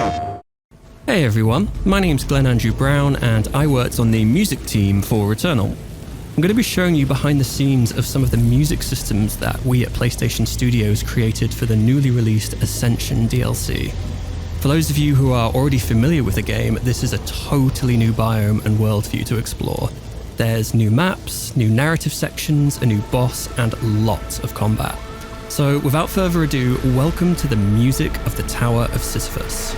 Hey everyone, my name's Glen Andrew Brown and I worked on the music team for Returnal. I'm going to be showing you behind the scenes of some of the music systems that we at PlayStation Studios created for the newly released Ascension DLC. For those of you who are already familiar with the game, this is a totally new biome and world for you to explore. There's new maps, new narrative sections, a new boss, and lots of combat. So without further ado, welcome to the music of the Tower of Sisyphus.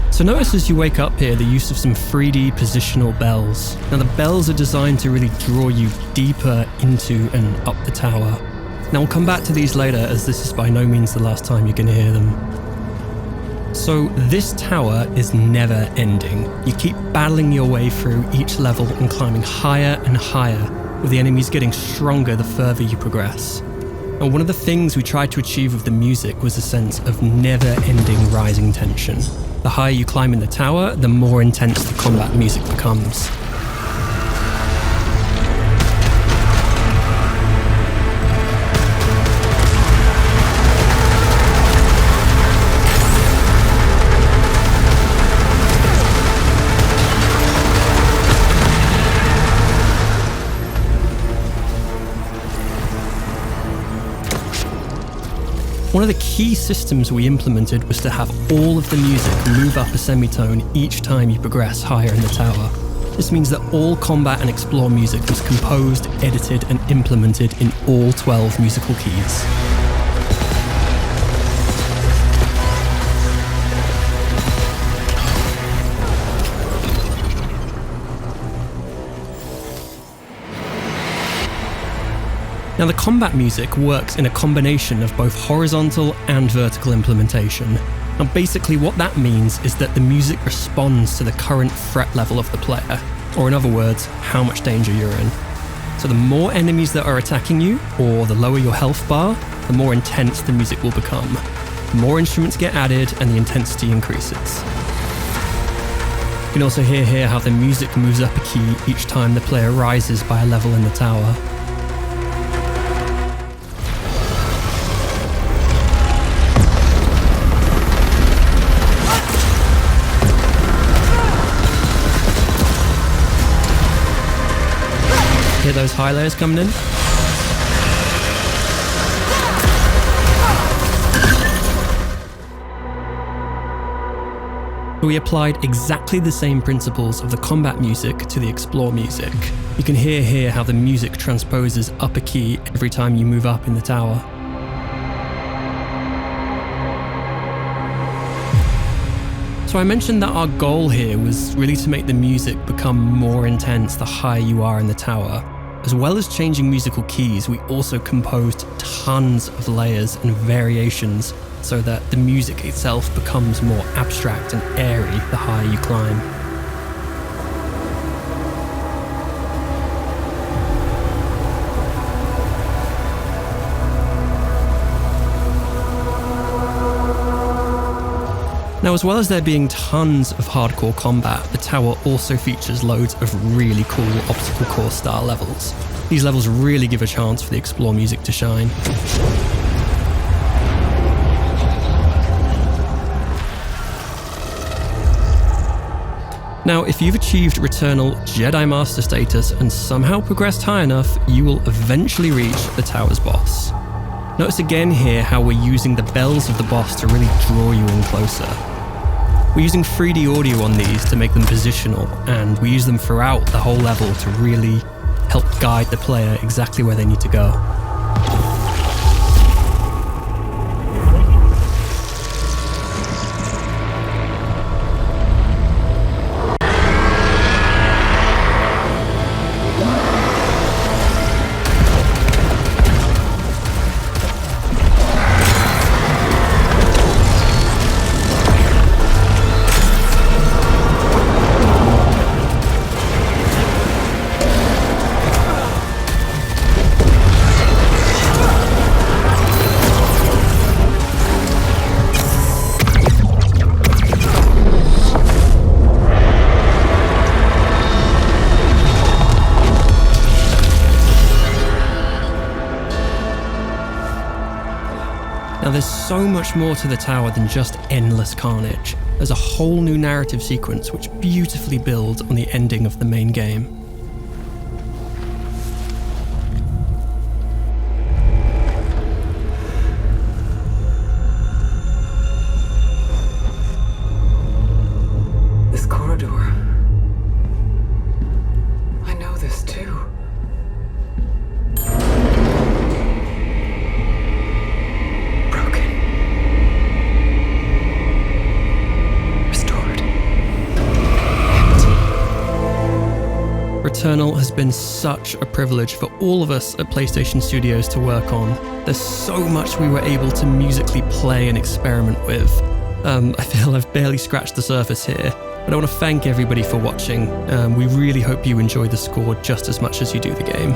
So notice as you wake up here the use of some 3D positional bells. Now the bells are designed to really draw you deeper into and up the tower. Now we'll come back to these later as this is by no means the last time you're going to hear them. So this tower is never ending. You keep battling your way through each level and climbing higher and higher, with the enemies getting stronger the further you progress. And one of the things we tried to achieve with the music was a sense of never-ending rising tension. The higher you climb in the tower, the more intense the combat music becomes. One of the key systems we implemented was to have all of the music move up a semitone each time you progress higher in the tower. This means that all combat and explore music was composed, edited, and implemented in all 12 musical keys. Now the combat music works in a combination of both horizontal and vertical implementation. Now basically what that means is that the music responds to the current threat level of the player, or in other words, how much danger you're in. So the more enemies that are attacking you, or the lower your health bar, the more intense the music will become. More instruments get added and the intensity increases. You can also hear here how the music moves up a key each time the player rises by a level in the tower. Hear those high layers coming in? We applied exactly the same principles of the combat music to the explore music. You can hear here how the music transposes up a key every time you move up in the tower. So I mentioned that our goal here was really to make the music become more intense the higher you are in the tower. As well as changing musical keys, we also composed tons of layers and variations so that the music itself becomes more abstract and airy the higher you climb. Now, as well as there being tons of hardcore combat, the tower also features loads of really cool obstacle course style levels. These levels really give a chance for the explore music to shine. Now, if you've achieved Returnal Jedi Master status and somehow progressed high enough, you will eventually reach the tower's boss. Notice again here how we're using the bells of the boss to really draw you in closer. We're using 3D audio on these to make them positional, and we use them throughout the whole level to really help guide the player exactly where they need to go. Now there's so much more to the tower than just endless carnage. There's a whole new narrative sequence which beautifully builds on the ending of the main game. This corridor. I know this too. Returnal has been such a privilege for all of us at PlayStation Studios to work on. There's so much we were able to musically play and experiment with. I feel I've barely scratched the surface here, but I want to thank everybody for watching. We really hope you enjoy the score just as much as you do the game.